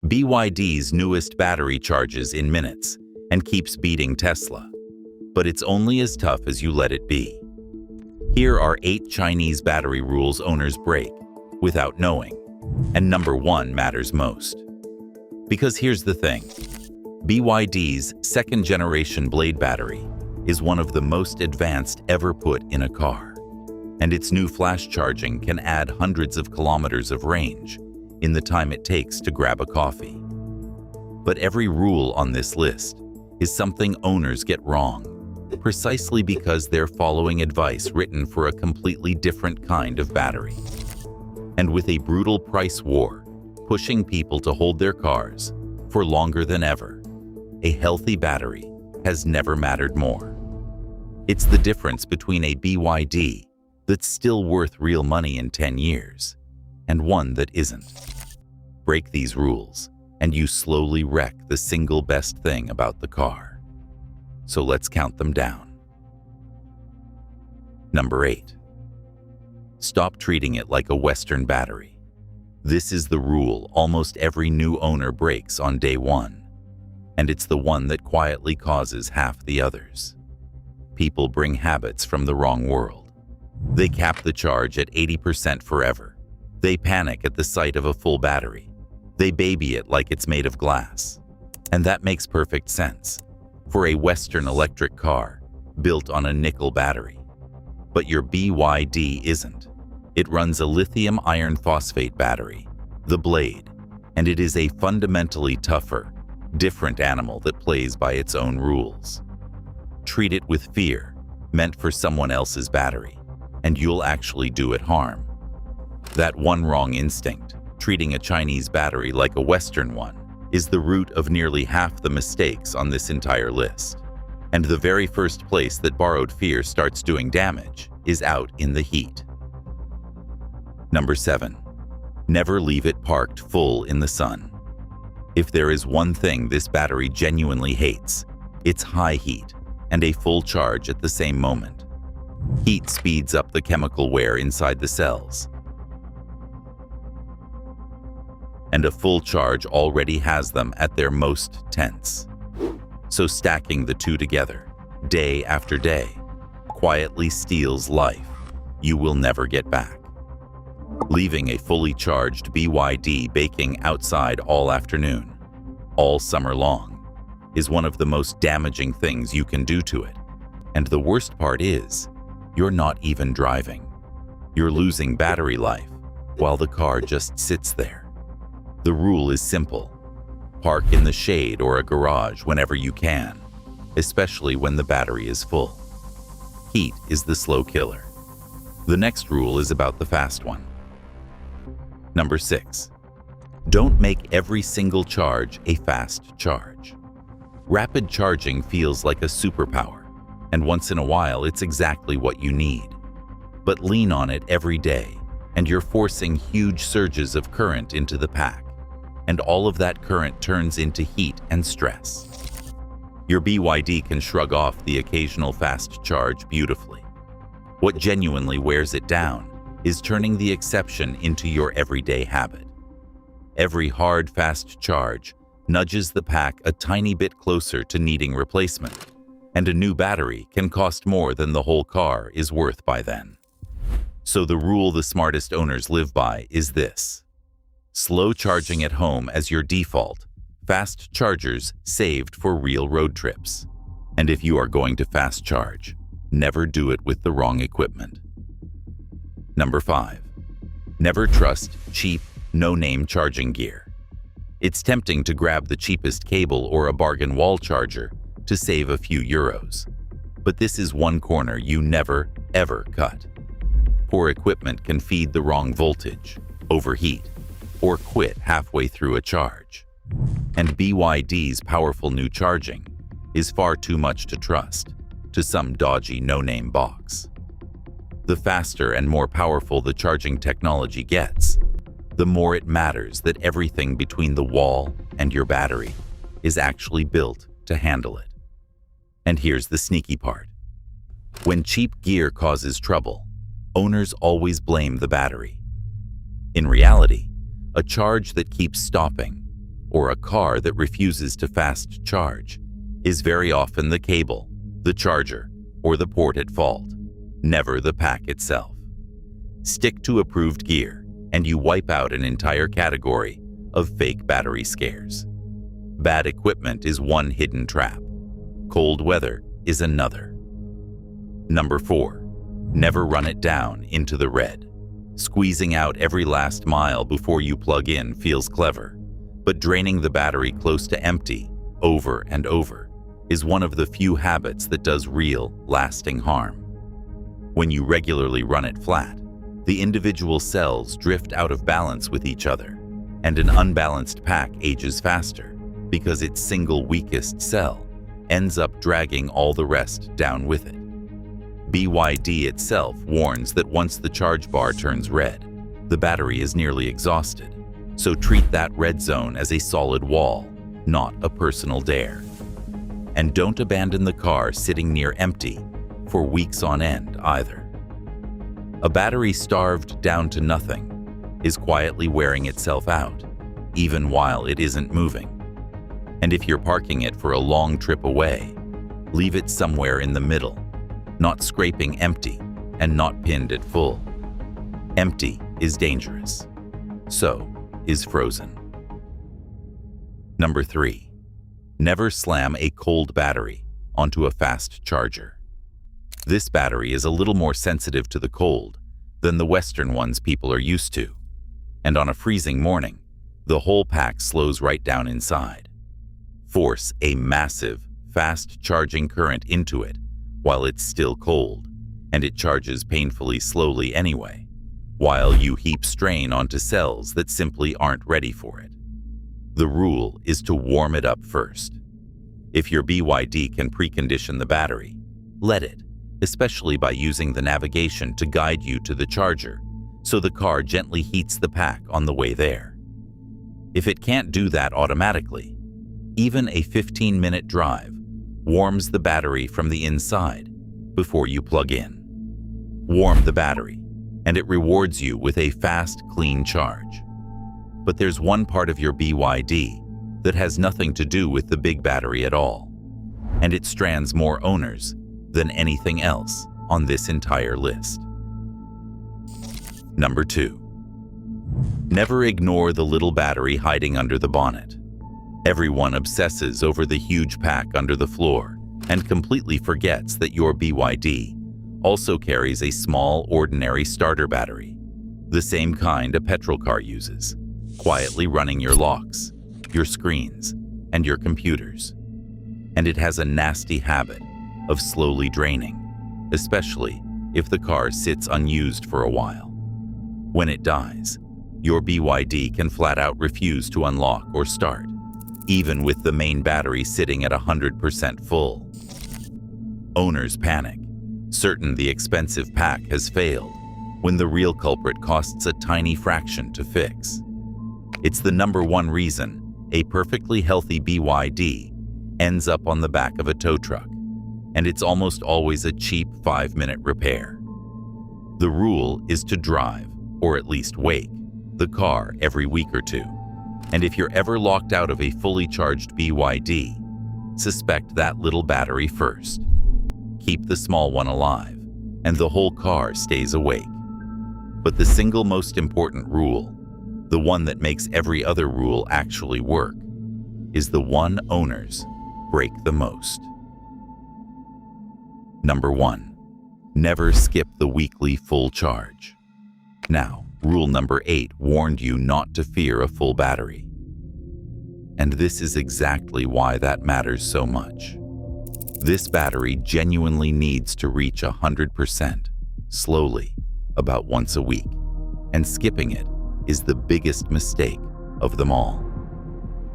BYD's newest battery charges in minutes and keeps beating Tesla. But it's only as tough as you let it be. Here are 8 Chinese battery rules owners break without knowing. And number 1 matters most. Because here's the thing. BYD's second-generation Blade battery is one of the most advanced ever put in a car. And its new flash charging can add hundreds of kilometers of range in the time it takes to grab a coffee. But every rule on this list is something owners get wrong, precisely because they're following advice written for a completely different kind of battery. And with a brutal price war pushing people to hold their cars for longer than ever, a healthy battery has never mattered more. It's the difference between a BYD that's still worth real money in 10 years and one that isn't. Break these rules, and you slowly wreck the single best thing about the car. So let's count them down. Number 8. Stop treating it like a Western battery. This is the rule almost every new owner breaks on day 1, and it's the one that quietly causes half the others. People bring habits from the wrong world. They cap the charge at 80% forever. They panic at the sight of a full battery. They baby it like it's made of glass. And that makes perfect sense for a Western electric car built on a nickel battery. But your BYD isn't. It runs a lithium iron phosphate battery, the Blade, and it is a fundamentally tougher, different animal that plays by its own rules. Treat it with fear, meant for someone else's battery, and you'll actually do it harm. That one wrong instinct, treating a Chinese battery like a Western one, is the root of nearly half the mistakes on this entire list. And the very first place that borrowed fear starts doing damage is out in the heat. Number 7. Never leave it parked full in the sun. If there is one thing this battery genuinely hates, it's high heat and a full charge at the same moment. Heat speeds up the chemical wear inside the cells, and a full charge already has them at their most tense. So stacking the two together, day after day, quietly steals life you will never get back. Leaving a fully charged BYD baking outside all afternoon, all summer long, is one of the most damaging things you can do to it. And the worst part is, you're not even driving. You're losing battery life while the car just sits there. The rule is simple. Park in the shade or a garage whenever you can, especially when the battery is full. Heat is the slow killer. The next rule is about the fast one. Number 6. Don't make every single charge a fast charge. Rapid charging feels like a superpower, and once in a while it's exactly what you need. But lean on it every day, and you're forcing huge surges of current into the pack. And all of that current turns into heat and stress. Your BYD can shrug off the occasional fast charge beautifully. What genuinely wears it down is turning the exception into your everyday habit. Every hard, fast charge nudges the pack a tiny bit closer to needing replacement, and a new battery can cost more than the whole car is worth by then. So the rule the smartest owners live by is this. Slow charging at home as your default, fast chargers saved for real road trips. And if you are going to fast charge, never do it with the wrong equipment. Number 5. Never trust cheap, no-name charging gear. It's tempting to grab the cheapest cable or a bargain wall charger to save a few euros. But this is one corner you never, ever cut. Poor equipment can feed the wrong voltage, overheat, or quit halfway through a charge. And BYD's powerful new charging is far too much to trust to some dodgy no-name box. The faster and more powerful the charging technology gets, the more it matters that everything between the wall and your battery is actually built to handle it. And here's the sneaky part. When cheap gear causes trouble, owners always blame the battery. In reality, a charge that keeps stopping or a car that refuses to fast charge is very often the cable, the charger, or the port at fault, never the pack itself. Stick to approved gear, and you wipe out an entire category of fake battery scares. Bad equipment is one hidden trap. Cold weather is another. Number 4. Never run it down into the red. Squeezing out every last mile before you plug in feels clever, but draining the battery close to empty over and over is one of the few habits that does real, lasting harm. When you regularly run it flat, the individual cells drift out of balance with each other, and an unbalanced pack ages faster because its single weakest cell ends up dragging all the rest down with it. BYD itself warns that once the charge bar turns red, the battery is nearly exhausted, so treat that red zone as a solid wall, not a personal dare. And don't abandon the car sitting near empty for weeks on end either. A battery starved down to nothing is quietly wearing itself out, even while it isn't moving. And if you're parking it for a long trip away, leave it somewhere in the middle, not scraping empty and not pinned at full. Empty is dangerous. So is frozen. Number 3. Never slam a cold battery onto a fast charger. This battery is a little more sensitive to the cold than the Western ones people are used to, and on a freezing morning, the whole pack slows right down inside. Force a massive, fast-charging current into it while it's still cold, and it charges painfully slowly anyway, while you heap strain onto cells that simply aren't ready for it. The rule is to warm it up first. If your BYD can precondition the battery, let it, especially by using the navigation to guide you to the charger, so the car gently heats the pack on the way there. If it can't do that automatically, even a 15-minute drive warms the battery from the inside before you plug in. Warm the battery, and it rewards you with a fast, clean charge. But there's one part of your BYD that has nothing to do with the big battery at all, and it strands more owners than anything else on this entire list. Number 2. Never ignore the little battery hiding under the bonnet. Everyone obsesses over the huge pack under the floor and completely forgets that your BYD also carries a small, ordinary starter battery, the same kind a petrol car uses, quietly running your locks, your screens, and your computers. And it has a nasty habit of slowly draining, especially if the car sits unused for a while. When it dies, your BYD can flat out refuse to unlock or start, even with the main battery sitting at 100% full. Owners panic, certain the expensive pack has failed, when the real culprit costs a tiny fraction to fix. It's the number one reason a perfectly healthy BYD ends up on the back of a tow truck, and it's almost always a cheap 5-minute repair. The rule is to drive, or at least wake, the car every week or two. And if you're ever locked out of a fully charged BYD, suspect that little battery first. Keep the small one alive, and the whole car stays awake. But the single most important rule, the one that makes every other rule actually work, is the one owners break the most. Number 1. Never skip the weekly full charge. Now, rule number 8 warned you not to fear a full battery. And this is exactly why that matters so much. This battery genuinely needs to reach 100%, slowly, about once a week, and skipping it is the biggest mistake of them all.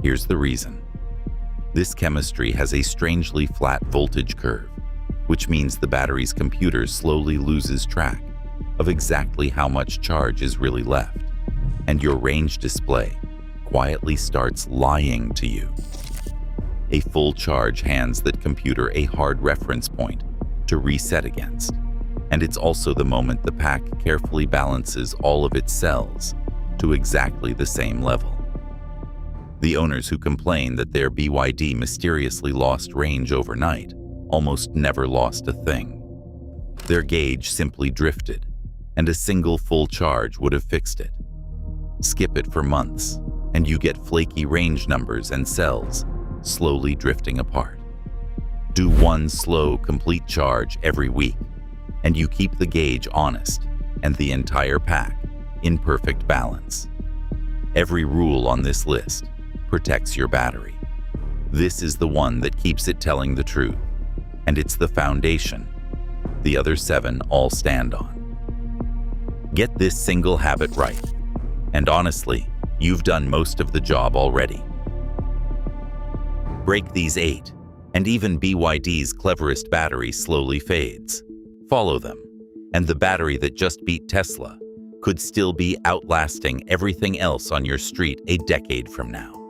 Here's the reason. This chemistry has a strangely flat voltage curve, which means the battery's computer slowly loses track of exactly how much charge is really left, and your range display quietly starts lying to you. A full charge hands that computer a hard reference point to reset against, and it's also the moment the pack carefully balances all of its cells to exactly the same level. The owners who complain that their BYD mysteriously lost range overnight almost never lost a thing. Their gauge simply drifted, and a single full charge would have fixed it. Skip it for months, and you get flaky range numbers and cells slowly drifting apart. Do one slow, complete charge every week, and you keep the gauge honest and the entire pack in perfect balance. Every rule on this list protects your battery. This is the one that keeps it telling the truth, and it's the foundation the other 7 all stand on. Get this single habit right, and honestly, you've done most of the job already. Break these 8, and even BYD's cleverest battery slowly fades. Follow them, and the battery that just beat Tesla could still be outlasting everything else on your street a decade from now.